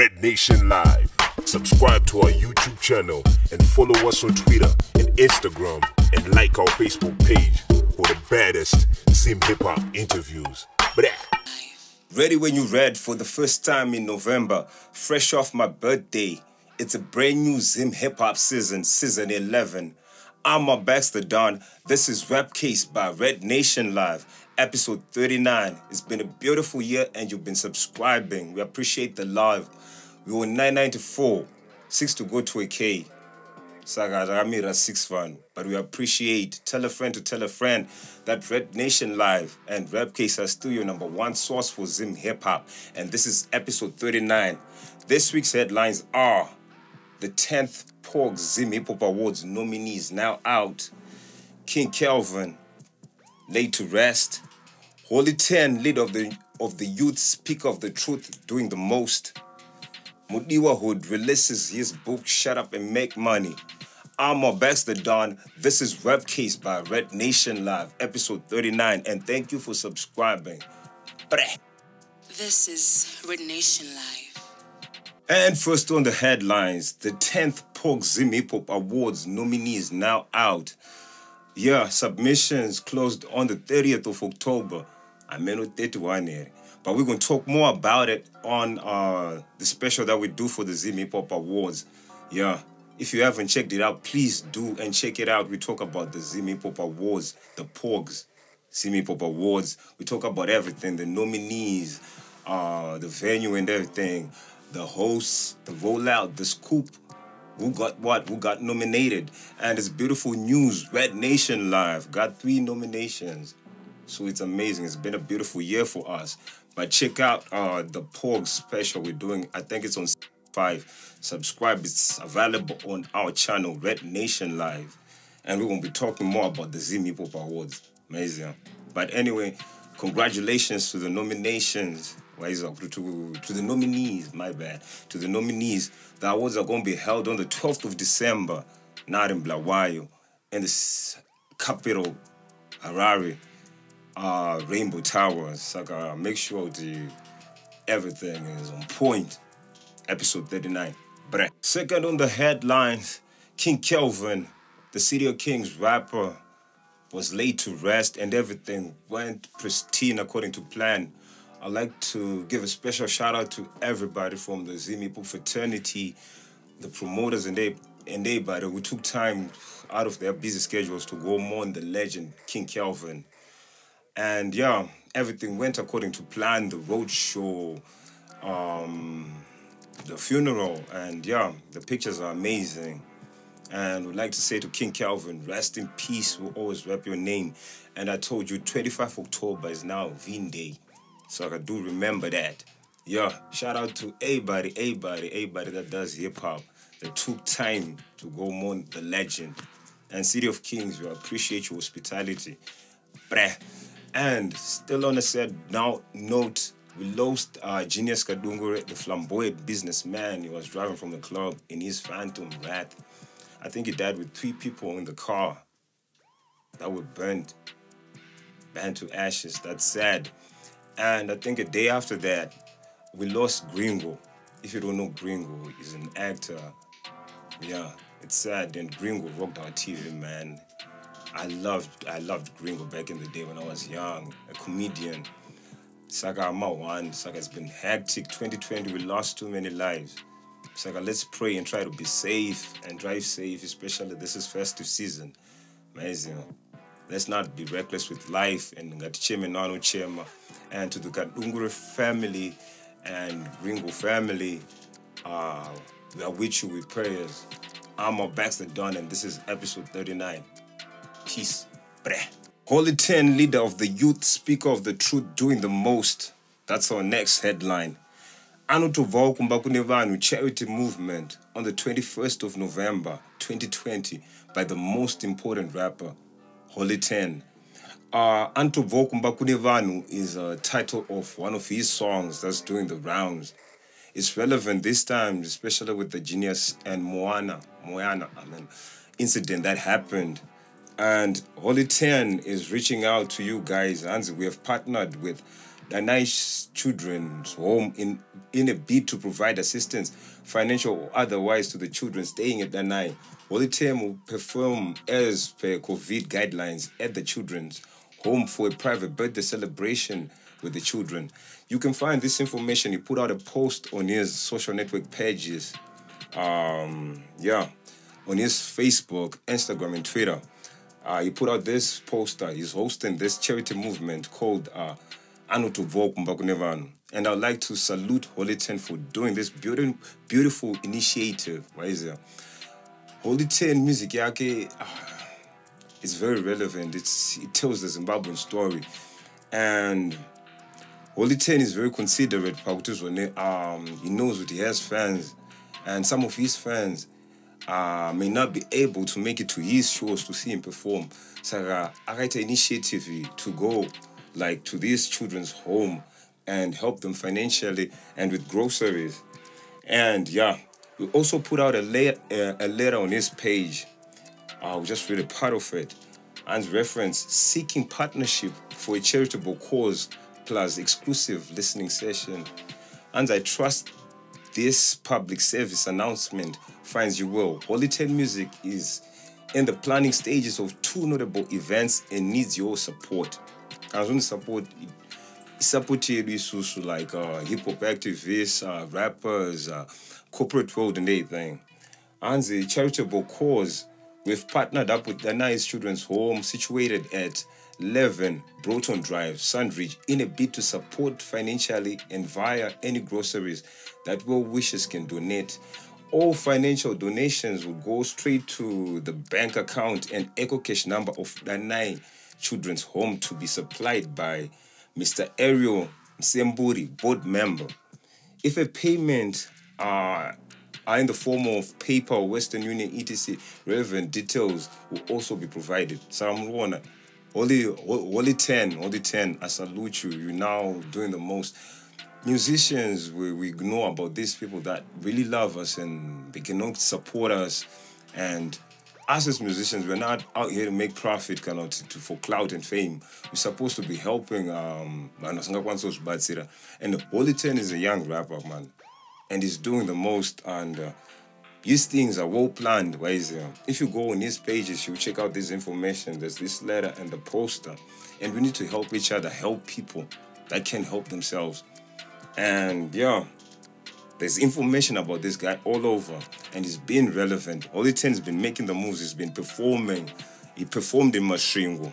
Red Nation Live. Subscribe to our YouTube channel and follow us on Twitter and Instagram and like our Facebook page for the baddest Zim Hiphop interviews. Ready when you read for the first time in November, fresh off my birthday. It's a brand new Zim Hiphop season 11. I'm MobXTheDon. This is Rap Case by Red Nation Live, episode 39. It's been a beautiful year and you've been subscribing. We appreciate the love. We were 994, 6 to go to a K. Saga 6 fun. But we appreciate, tell a friend to tell a friend that Red Nation Live and Rap Case are still your #1 source for Zim Hiphop. And this is episode 39. This week's headlines are the 10th Pouges Zim Hiphop Awards nominees now out. King Kelvin laid to rest. Holy 10 leader of the youth speak of the truth doing the most. Mudiwa Hood releases his book Shut Up and Make Money. I'm MobXTheDon. This is Rap Case by Red Nation Live, episode 39, and thank you for subscribing. This is Red Nation Live. And first on the headlines, the 10th Pouges Zim Hiphop Awards nominees now out. Yeah, submissions closed on the 30th of October. I'm not 31 here. But we're going to talk more about it on the special that we do for the Zim Hiphop Awards. Yeah, if you haven't checked it out, please do and check it out. We talk about the Zim Hiphop Awards, the Pouges Zim Hiphop Awards. We talk about everything, the nominees, the venue and everything, the hosts, the rollout, the scoop, who got what, who got nominated. And it's beautiful news. Red Nation Live got 3 nominations. So it's amazing. It's been a beautiful year for us. But check out the Pouges special we're doing. I think it's on 5. Subscribe. It's available on our channel, Red Nation Live. And we're going to be talking more about the Zim Hiphop Awards. Amazing. But anyway, congratulations to the nominations. To the nominees, my bad. To the nominees. The awards are going to be held on the 12th of December. Not in Bulawayo. In the capital, Harare. Rainbow Towers. Make sure everything is on point. Episode 39. Second on the headlines, King Kelvin, the City of Kings rapper, was laid to rest and everything went pristine according to plan. I'd like to give a special shout out to everybody from the Zim Hiphop fraternity, the promoters and everybody who took time out of their busy schedules to go mourn the legend, King Kelvin. And yeah, everything went according to plan, the road show, the funeral, and yeah, the pictures are amazing. And we'd like to say to King Kelvin, rest in peace, we'll always rap your name. And I told you, 25 October is now Vin Day, so I do remember that. Yeah, shout out to everybody that does hip-hop, that took time to go mourn the legend. And City of Kings, we appreciate your hospitality. And still on a sad note, we lost Genius Kadungure, the flamboyant businessman. He was driving from the club in his Phantom Rat. I think he died with 3 people in the car that were burned to ashes. That's sad. And I think a day after that, we lost Gringo. If you don't know Gringo, he's an actor. Yeah, it's sad. And Gringo rocked our TV, man. I loved Gringo back in the day when I was young, a comedian. Saga Moana, Saga, it's been hectic. 2020, we lost too many lives. Saga, let's pray and try to be safe and drive safe, especially this is festive season. Amazing. Let's not be reckless with life. And to the Kadungure family and Gringo family, we are with you with prayers. I'm MobXTheDon, and this is episode 39. Peace. Holy 10 leader of the youth, speaker of the truth, doing the most. That's our next headline. Anotovao Kumbakunevanu charity movement on the 21st of November 2020 by the most important rapper, Holy 10. Anotovao Kumbakunevanu is a title of one of his songs that's doing the rounds. It's relevant this time, especially with the Genius and Moana incident that happened. And Holy 10 is reaching out to you guys. And we have partnered with nice children's home in a bid to provide assistance, financial or otherwise, to the children staying at Danai. Holy 10 will perform as per COVID guidelines at the children's home for a private birthday celebration with the children. You can find this information. He put out a post on his social network pages. On his Facebook, Instagram, and Twitter. He put out this poster. He's hosting this charity movement called and I'd like to salute Holy 10 for doing this beautiful initiative. Why is it? Holy 10 music yake is very relevant. It tells the Zimbabwean story. And Holy 10 is very considerate. He knows that he has fans. And some of his fans may not be able to make it to his shows to see him perform. So I write an initiative to go to this children's home and help them financially and with groceries. And we also put out a letter on his page. I'll just read a part of it. And reference, seeking partnership for a charitable cause plus exclusive listening session. And I trust this public service announcement finds you well. Holy 10 Music is in the planning stages of 2 notable events and needs your support. I want to support isusu like hip-hop activists, rappers, corporate world and everything. And the charitable cause, we've partnered up with the Nice Children's Home situated at 11 Broughton Drive, Sandridge, in a bid to support financially and via any groceries that well wishers can donate. All financial donations will go straight to the bank account and Echo Cash number of the Nine Children's Home to be supplied by Mr. Ariel Msemburi, board member. If a payment are in the form of PayPal, Western Union, etc., relevant details will also be provided. So I'm Moana. Only 10, I salute you. You're now doing the most. Musicians, we know about these people that really love us and they cannot support us. And us as musicians, we're not out here to make profit for clout and fame. We're supposed to be helping. And Holy 10 is a young rapper, man. And he's doing the most. And these things are well planned. If you go on his pages, you check out this information. There's this letter and the poster. And we need to help each other, help people that can help themselves. And there's information about this guy all over. And he's been relevant. Holy 10's been making the moves. He's been performing. He performed in Masvingo.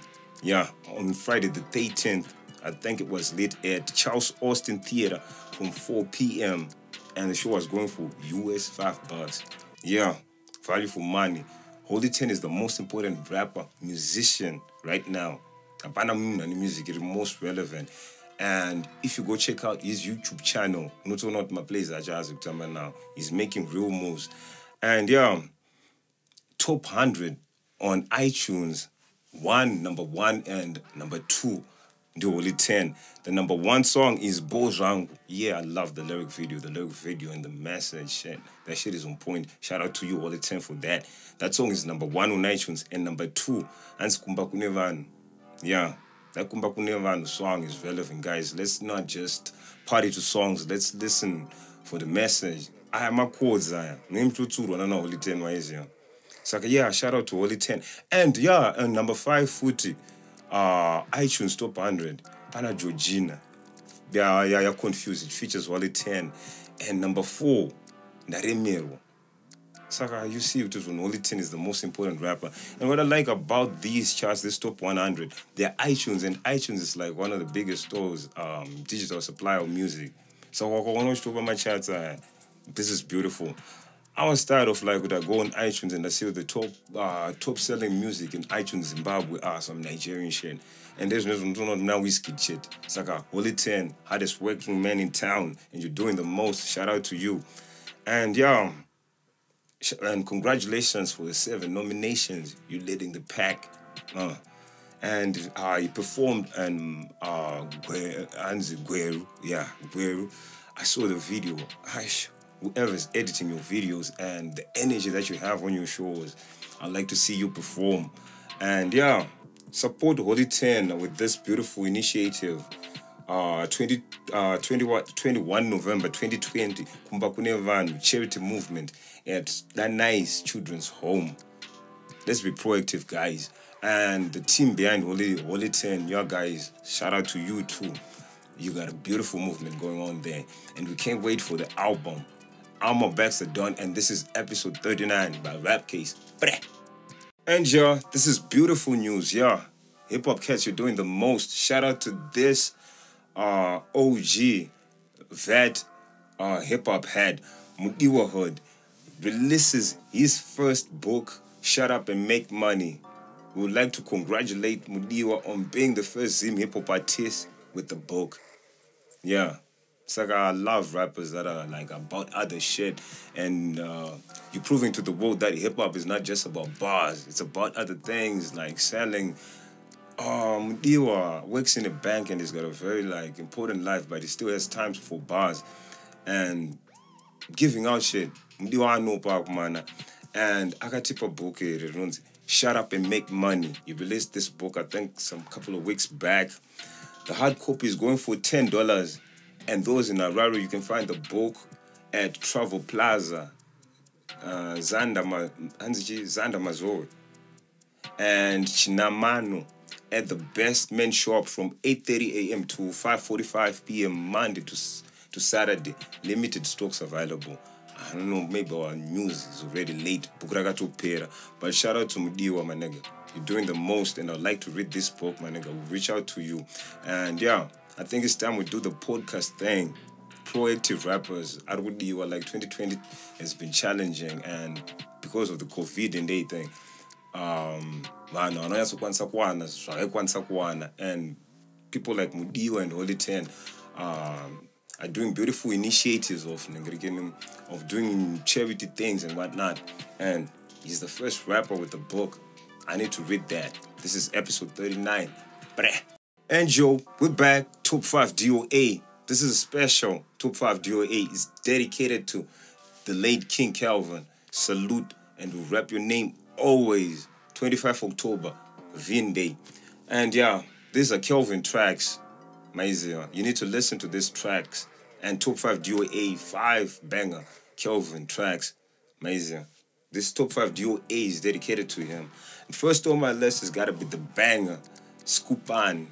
On Friday the 13th. I think it was lit at Charles Austin Theater from 4 p.m. And the show was going for US $5. Value for money. Holy 10 is the most important rapper, musician right now. Apana music is the most relevant. And if you go check out his YouTube channel, not my place now, he's making real moves. And top 100 on iTunes, number one and number 2. The Holy 10. The number 1 song is Zvangu. I love the lyric video and the message. Shit. That shit is on point. Shout out to you, Holy 10, for that. That song is number 1 on iTunes. And number 2, Ans Kumba Kunevan. That Kumba Kunevan song is relevant, guys. Let's not just party to songs. Let's listen for the message. I am a quotes. Name to Holy 10. Why is it? So shout out to Holy 10. And and number 5, Footy. iTunes top 100. Pana Georgina. You're confused. It features Holy 10. And number 4, Naremero. Saka, you see, it was when Holy 10 is the most important rapper. And what I like about these charts, this top 100, they're iTunes, and iTunes is like one of the biggest stores, digital supply of music. So my charts, this is beautiful. I was tired of when I go on iTunes and I see the top selling music in iTunes Zimbabwe are some Nigerian shit. And there's no whiskey shit. It's like a Holy 10, hardest working man in town, and you're doing the most. Shout out to you. And and congratulations for the 7 nominations. You're leading the pack. And he performed and Gueru. Gueru. I saw the video. Whoever's editing your videos and the energy that you have on your shows, I'd like to see you perform. And support Holy 10 with this beautiful initiative. 21 November 2020, kumba kune vanhu charity movement at that nice children's home. Let's be proactive, guys. And the team behind Holy 10, your guys, shout out to you too. You got a beautiful movement going on there. And we can't wait for the album. I'm MobXTheDon, and this is episode 39 by Rapcase. And yeah, this is beautiful news, yeah. Hip-hop cats, you're doing the most. Shout out to this OG vet hip-hop head, Mudiwa Hood, releases his first book, Shut Up and Make Money. We would like to congratulate Mudiwa on being the first Zim Hiphop artist with the book. Yeah. It's like I love rappers that are like about other shit, and you're proving to the world that hip-hop is not just about bars. It's about other things like selling. Mudiwa works in a bank and he's got a very like important life, but he still has time for bars and giving out shit. Mudiwa no park man. And I got a book here. It runs Shut Up and Make Money. He released this book, I think, some couple of weeks back. The hard copy is going for $10. And those in Harare, you can find the book at Travel Plaza, Zanda Mazor, and Chinamano at the Best Men Shop from 8:30 a.m. to 5:45 p.m. Monday to Saturday. Limited stocks available. I don't know, maybe our news is already late. But shout out to Mudiwa, my nigga. You're doing the most, and I'd like to read this book, my nigga. We'll reach out to you. And yeah, I think it's time we do the podcast thing. Proactive rappers. Mudiwa, like 2020 has been challenging, and because of the COVID and everything, and people like Mudiwa and Holy 10 are doing beautiful initiatives of doing charity things and whatnot. And he's the first rapper with a book. I need to read that. This is episode 39. And yo, we're back. Top 5 D.O.A. This is a special. Top 5 D.O.A. is dedicated to the late King Calvin. Salute, and we'll rap your name always. 25 October, Vin Day. And yeah, these are Kelvin tracks. You need to listen to these tracks. And top 5 D.O.A. 5 banger Kelvin tracks. This top 5 D.O.A. is dedicated to him. And first on my list has got to be the banger Skupan.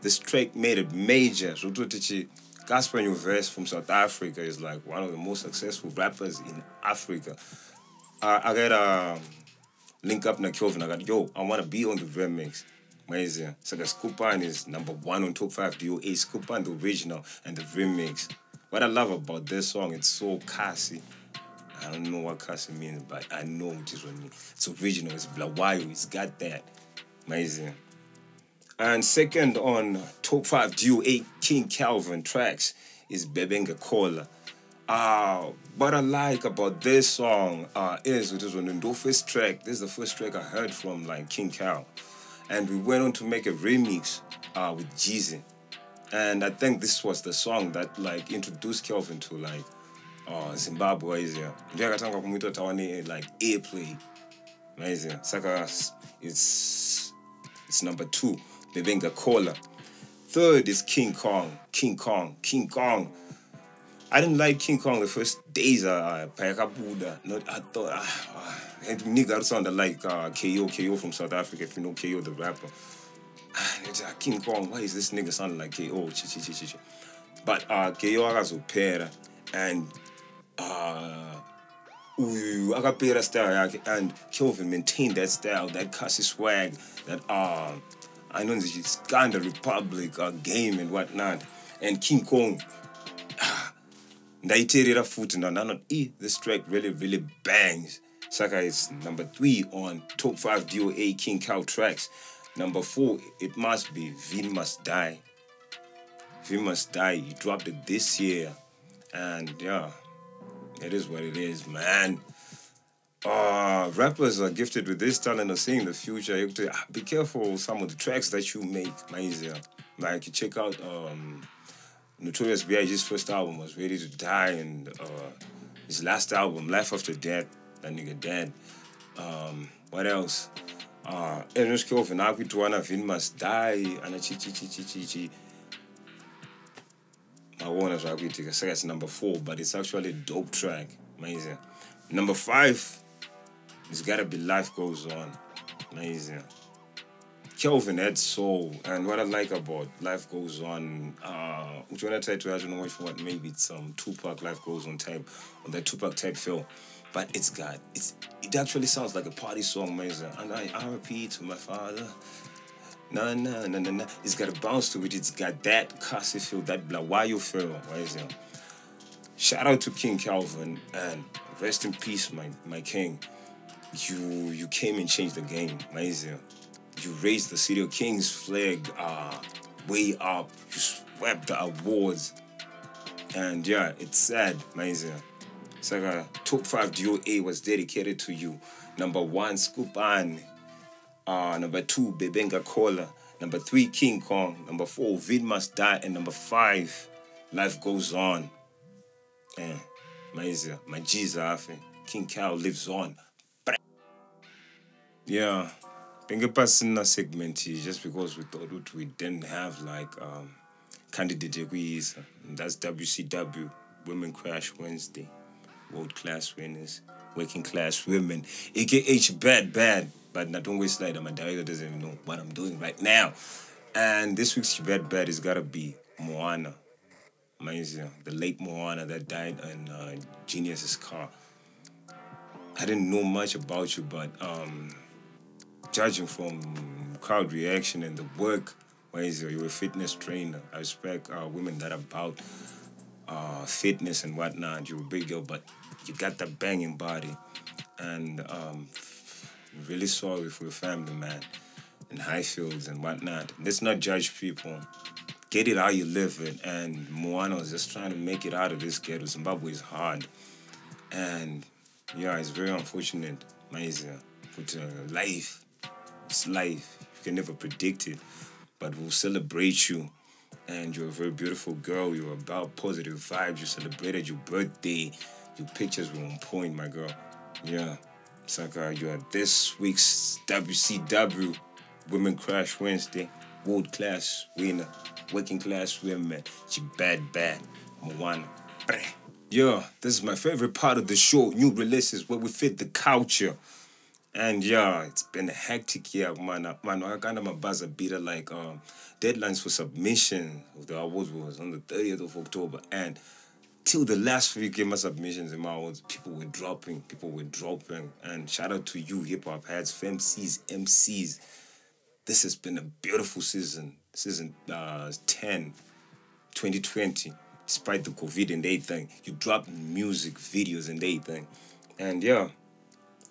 This track made it major. Gaspar Nyuvest from South Africa is like one of the most successful rappers in Africa. I got a link up na Kelvin. I got, yo, I want to be on the remix. Amazing. So the Skupan is number 1 on top 5 D.O.A. Skupan, the original, and the remix. What I love about this song, it's so classy. I don't know what classy means, but I know what it means. It's original, it's Blawayo, it's got that. Amazing. And second on top 5 D.O.A. King Calvin tracks is Bebenga Kola. What I like about this song is it was on the first track. This is the first track I heard from like King Cal. And we went on to make a remix with Jeezy. And I think this was the song that like introduced Kelvin to like Zimbabwe. Like airplay. Amazing. Saka, it's number 2, Bebenga Kola. Third is King Kong. I didn't like King Kong the first days. I thought nigga sounded like KO from South Africa. If you know KO the rapper, King Kong. Why is this nigga sounding like KO? But KO has a pair and Agapera style, and Kelvin maintained that style, that Cassie swag, that I know this kind of Republic game and whatnot. And King Kong. This track really bangs. Saka is number 3 on top 5 D.O.A. King Cow tracks. Number 4, it must be Vin Must Die. Vin Must Die, he dropped it this year. And yeah, it is what it is, man. Rappers are gifted with this talent of seeing the future. You have to be careful with some of the tracks that you make, like you check out Notorious B.I.G's first album was Ready to Die, and his last album, Life After Death, that nigga dead. What else? Ernest Kelvin, Tuana Vin Must Die, and a Chi. Moana, so it's number 4, but it's actually a dope track. Amazing. Number 5, it's gotta be Life Goes On. Amazing. Kelvin had soul, and what I like about Life Goes On, which when I try to imagine what maybe it's some Tupac Life Goes On type, on that Tupac type feel, but it actually sounds like a party song, amazing. And I RiP to my father. No. It's got a bounce to it. It's got that Kasi feel, that Blawayo feel, amazing. Shout out to King Kelvin, and rest in peace, my king. You came and changed the game, amazing. You raised the City of Kings flag way up. You swept the awards. And yeah, it's sad, amazing. It's like a top 5 D.O.A was dedicated to you. Number 1, Scoop-An. Number 2, Bebenga Kola. Number 3, King Kong. Number 4, Vid Must Die. And number 5, Life Goes On. Yeah, amazing. My G's Afe. King Cal lives on. Yeah. Pinga passing a segment here just because we thought we didn't have like candidate degrees. And that's WCW, Women Crash Wednesday, World Class Winners, Working Class Women, aka Bad. But not don't waste light. My director doesn't even know what I'm doing right now. And this week's Bad is gotta be Moana. Amazing. The late Moana that died in Genius's car. I didn't know much about you, but judging from crowd reaction and the work, you're a fitness trainer. I respect women that are about fitness and whatnot. You're a big girl, but you got that banging body. And really sorry for your family, man, and Highfields and whatnot. Let's not judge people. Get it how you live it. And Moana was just trying to make it out of this ghetto. Zimbabwe is hard. And yeah, it's very unfortunate, amazing. But life, it's life. You can never predict it. But we'll celebrate you. And you're a very beautiful girl. You're about positive vibes. You celebrated your birthday. Your pictures were on point, my girl. Yeah. It's like you are this week's WCW Women Crash Wednesday. World Class Winner. Working Class Women. She bad. Moana. Yeah, this is my favorite part of the show. New releases where we fit the culture. And yeah, it's been a hectic year, man. I kind of my buzzer beater like deadlines for submission of the awards was on the 30th of October. And till the last week of my submissions in my awards, people were dropping. And shout out to you, hip-hop heads, MCs. This has been a beautiful season. Season 10, 2020. Despite the COVID and everything, you dropped music, videos and everything. And yeah,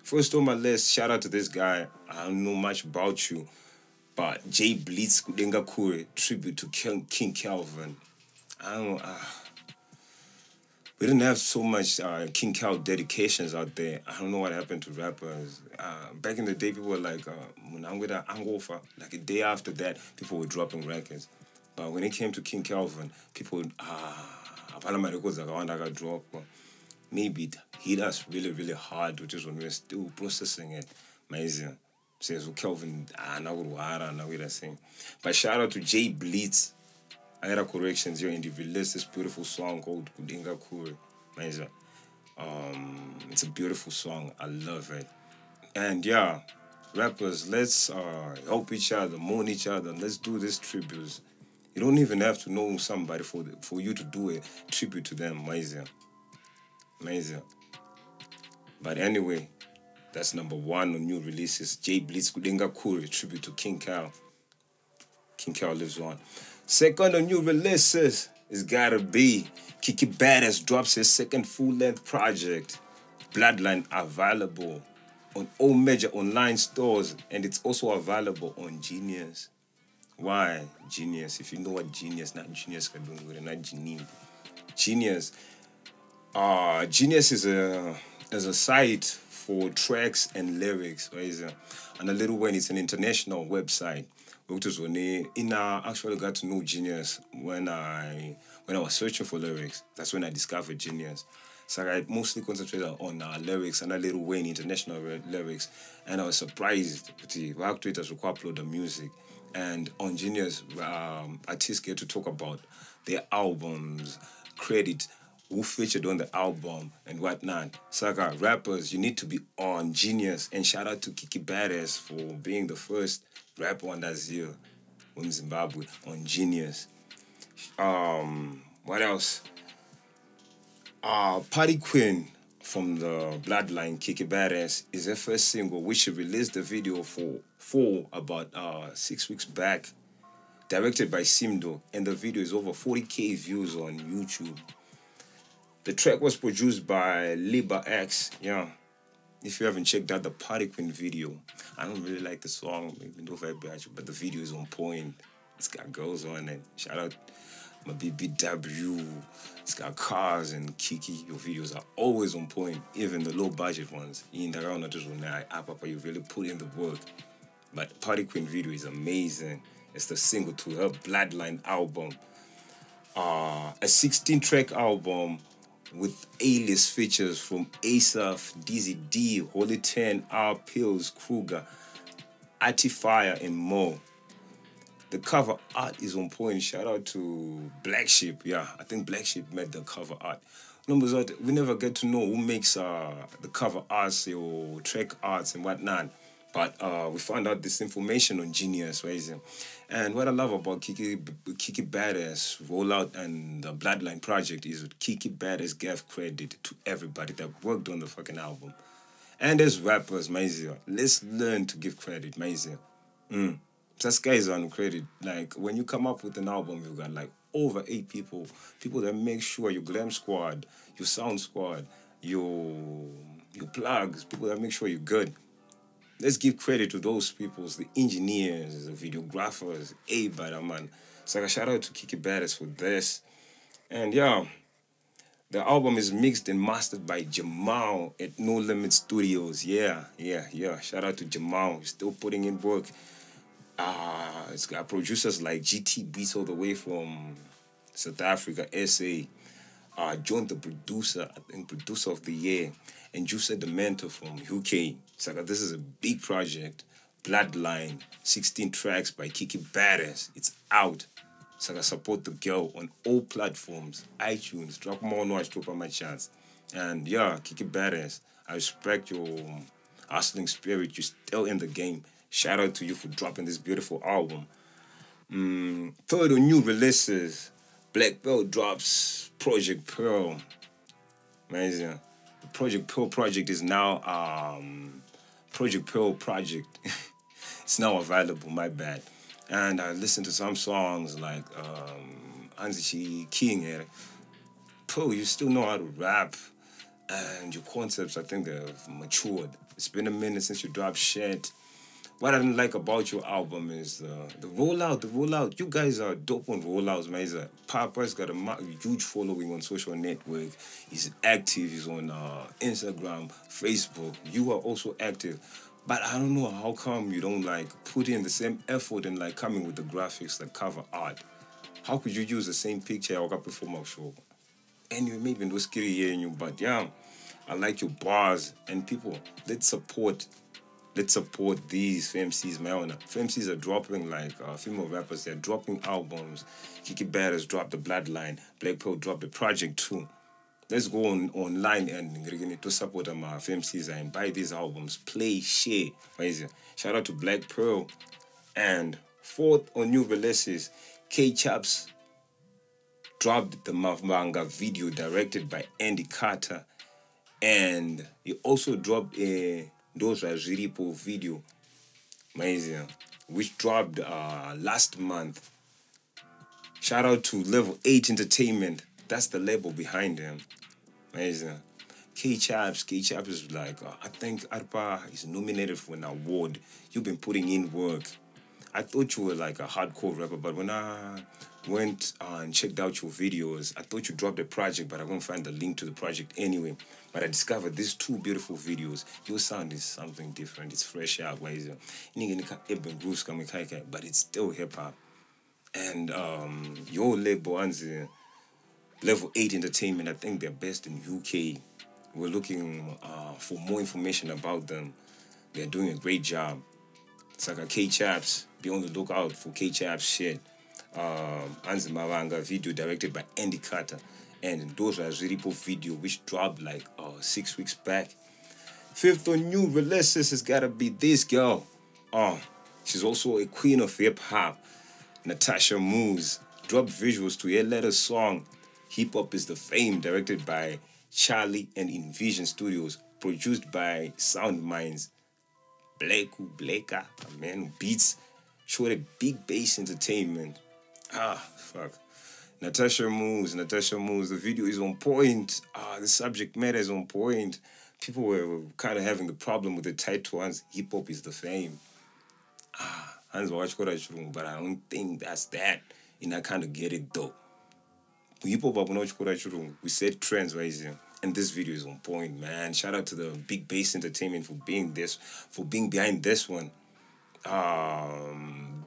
first on my list, shout out to this guy. I don't know much about you, but J-Blitz, Kudenga Kure, tribute to King Kelvin. We didn't have so much King Cal dedications out there. I don't know what happened to rappers. Back in the day, people were like, Angofa. Like a day after that, people were dropping records. But when it came to King Kelvin, people, maybe it hit us really, really hard, which is when we were still processing it. Amazing. Says, Kelvin, but shout out to J-Blitz. I had a corrections here, and he released this beautiful song called Kudenga Kure. Amazing. It's a beautiful song. I love it. And yeah, rappers, let's help each other, mourn each other. Let's do these tributes. You don't even have to know somebody for you to do a tribute to them. Amazing. But anyway, that's number 1 on new releases. J-Blitz, Kudenga Kure, tribute to King Cal. King Cal lives on. Second on new releases is gotta be KiKi Badass drops his second full-length project. Bloodline available on all major online stores, and it's also available on Genius. Why Genius? If you know what Genius, not Genius, not Ginimbi. Genius. Genius is a site for tracks and lyrics. And a little when it's an international website. I actually got to know Genius when I when I was searching for lyrics, that's when I discovered Genius. So I mostly concentrated on lyrics and a little Wayne international lyrics. And I was surprised to work to upload the music. And on Genius, artists get to talk about their albums, credit, who featured on the album and whatnot. So rappers, you need to be on Genius. And shout out to KiKi Badass for being the first rapper on that here in Zimbabwe on Genius. What else? Party Queen from the Bloodline, KiKi Badass, is her first single, which she released the video for about 6 weeks back, directed by Simdo, and the video is over 40k views on YouTube. The track was produced by Liba X. Yeah, if you haven't checked out the Party Queen video, I don't really like the song, even though I bad you, but the video is on point. It's got girls on it. Shout out my BBW. It's got cars and KiKi. Your videos are always on point, even the low budget ones. In the round of you really put in the work. But Party Queen video is amazing. It's the single to her Bloodline album. A 16-track album with A-list features from Asaf, DZD, Holy 10, R. Pills, Kruger, Artifire, and more. The cover art is on point. Shout out to Black Sheep. Yeah, I think Black Sheep made the cover art. Numbers out, we never get to know who makes the cover arts or track arts and whatnot. But we found out this information on Genius, right? And what I love about KiKi Badass rollout and the Bloodline project is that KiKi Badass gave credit to everybody that worked on the fucking album. And as rappers, Maizia, let's learn to give credit, Maizia. That guy's on credit. Like, when you come up with an album, you got like over 8 people that make sure your glam squad, your sound squad, your plugs, people that make sure you're good. Let's give credit to those people, the engineers, the videographers, everybody, man. So I shout out to KiKi Badass for this. And yeah, the album is mixed and mastered by Jamal at No Limit Studios. Yeah. Shout out to Jamal. He's still putting in work. It's got producers like GT Beats all the way from South Africa, SA. John the producer, I think producer of the year, and Juice the mentor from UK. So this is a big project. Bloodline, 16 tracks by KiKi Badass. It's out. So I support the girl on all platforms. iTunes, drop more noise, drop on my chance. And yeah, KiKi Badass, I respect your hustling spirit. You're still in the game. Shout out to you for dropping this beautiful album. Third on new releases, BlacPearl drops Project Pearl. Amazing. The Project Pearl project is now Project Pearl project. It's now available, my bad. And I listened to some songs like Anzichi King. Pearl, you still know how to rap. And your concepts, I think they've matured. It's been a minute since you dropped shit. What I didn't like about your album is the rollout. You guys are dope on rollouts, man. Papa's got a huge following on social network. He's active. He's on Instagram, Facebook. You are also active. But I don't know how come you don't like put in the same effort and like coming with the graphics, the cover art. How could you use the same picture I got before my show? Anyway, maybe no scary hearing you, but yeah, I like your bars and people. Let's support these FMCs, Moana. FMCs are dropping like female rappers. They're dropping albums. KiKi Badass dropped the Bloodline. BlacPearl dropped the Project too. Let's go online and to support them FMCs and buy these albums. Play, share. Shout out to BlacPearl. And fourth on new releases, Chaps dropped the Mavanga video directed by Andy Carter. And he also dropped a Those are RiP video, amazing, which dropped last month. Shout out to Level 8 Entertainment. That's the label behind them. Amazing. Chaps is like, I think Arpa is nominated for an award. You've been putting in work. I thought you were like a hardcore rapper, but when I went and checked out your videos, I thought you dropped a project, but I won't find the link to the project anyway. But I discovered these 2 beautiful videos. Your sound is something different. It's fresh out, but it's still hip-hop. And your label, Level 8 Entertainment, I think they're best in UK. We're looking for more information about them. They're doing a great job. It's like a Chaps. Be on the lookout for Chaps shit. Mavanga video directed by Andy Carter. And those are RiP video which dropped like 6 weeks back. 5th on new releases has gotta be this girl. She's also a queen of hip-hop. Natasha Moves. Dropped visuals to her latest song, Hip-Hop is the Fame, directed by Charlie and Envision Studios, produced by Sound Minds. Blacka, a man who beats, showed a big bass entertainment. Fuck. Natasha Moves, the video is on point. The subject matter is on point. People were kind of having the problem with the title ones. Hip-Hop is the Fame. But I don't think that's that. And I kind of get it though. Hip-Hop, we set trends right here. And this video is on point, man. Shout out to the Big Bass Entertainment for being behind this one.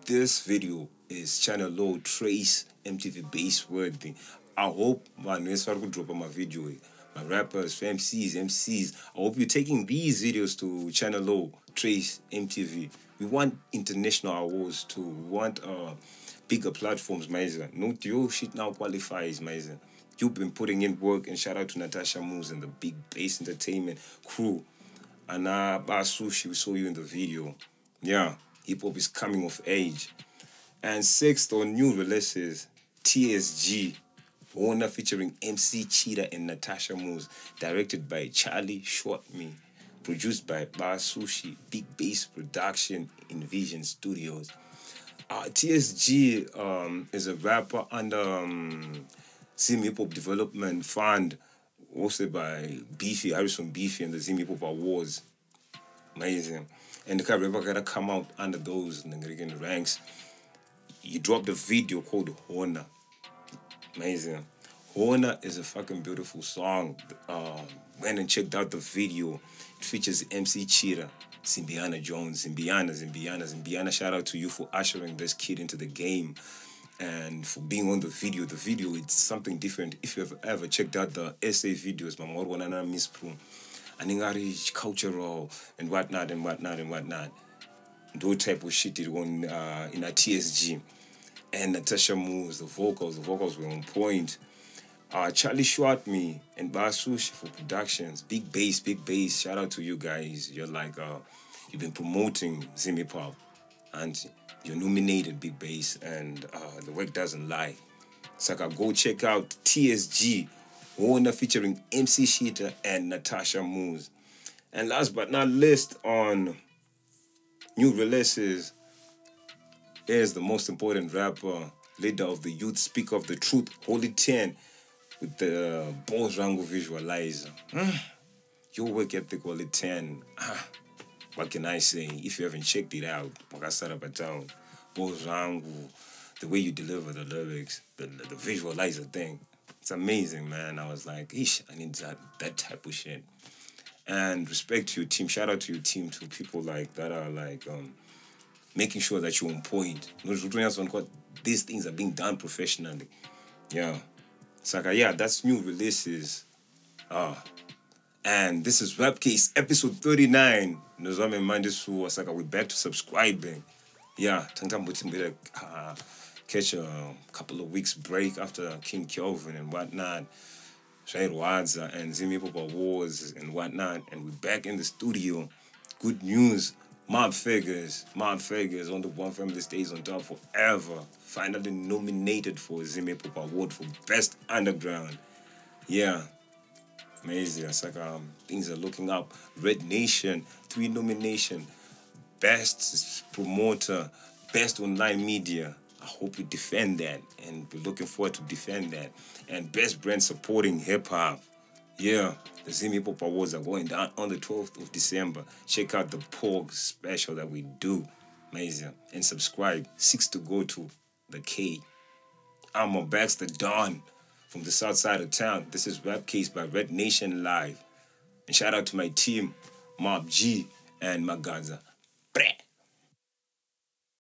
This video is Channel Low, Trace, MTV Bass worthy. I hope, man, when I start to drop on my video, my rappers, MCs, I hope you're taking these videos to Channel Low, Trace, MTV. We want international awards too. We want bigger platforms, Maiza. No your shit now qualifies, Maiza. You've been putting in work, and shout out to Natasha Moves and the Big Bass Entertainment crew. And Basushi, we saw you in the video. Yeah, hip-hop is coming of age. And 6th on new releases, TSG, Hona featuring MC Cheetah and Natasha Moves, directed by Charlie Shortme, produced by Basushi, Big Bass Production, Envision Studios. TSG is a rapper under Zim Hiphop Development Fund, hosted by Harrison Beefy and the Zim Hiphop Awards. Amazing. And the kind of rapper gotta come out under those in the ranks. He dropped a video called Hona. Amazing. Hona is a fucking beautiful song. Went and checked out the video. It features MC Cheetah, Zimbiyana Jones, Zimbiyana. Shout out to you for ushering this kid into the game and for being on the video. The video, it's something different. If you've ever checked out the essay videos, Moana, Miss Pru, and cultural and whatnot. Those type of shit it on in a TSG. And Natasha Moves, the vocals were on point. Charlie Shortme and Basushi for productions. Big bass. Shout out to you guys. You're like, you've been promoting Zim Hiphop and you're nominated Big Bass, and the work doesn't lie. So go check out TSG, Hona featuring MC Cheetah and Natasha Moves. And last but not least on new releases, is the most important rapper, leader of the youth, speaker of the truth, Holy 10, with the Zvangu visualizer. Your work ethic, Holy 10. What can I say? If you haven't checked it out, Zvangu, the way you deliver the lyrics, the visualizer thing, it's amazing, man. I was like, I need that type of shit. And respect to your team. Shout out to your team, to people like that are like making sure that you're on point. These things are being done professionally. Yeah. It's like, that's new releases. And this is Rap Case episode 39. We're back to subscribing. Yeah, catch a couple of weeks break after King Kelvin and whatnot. Wadza and Zim Hiphop Awards and whatnot. And we're back in the studio. Good news. Mob Figures on the One Family stays on top forever. Finally nominated for Zim Hiphop Award for Best Underground. Yeah. Amazing. It's like things are looking up. Red Nation, 3 nominations. Best Promoter, Best Online Media. I hope we defend that, and we're looking forward to defend that. And Best Brand Supporting Hip Hop. Yeah, the Zim Hiphop Awards are going down on the 12th of December. Check out the Pouges special that we do. Amazing. And subscribe. 6 to go to the K. I'm MobXTheDon from the south side of town. This is Rap Case by Red Nation Live. And shout out to my team, MobXTheDon and Magadza. Breh.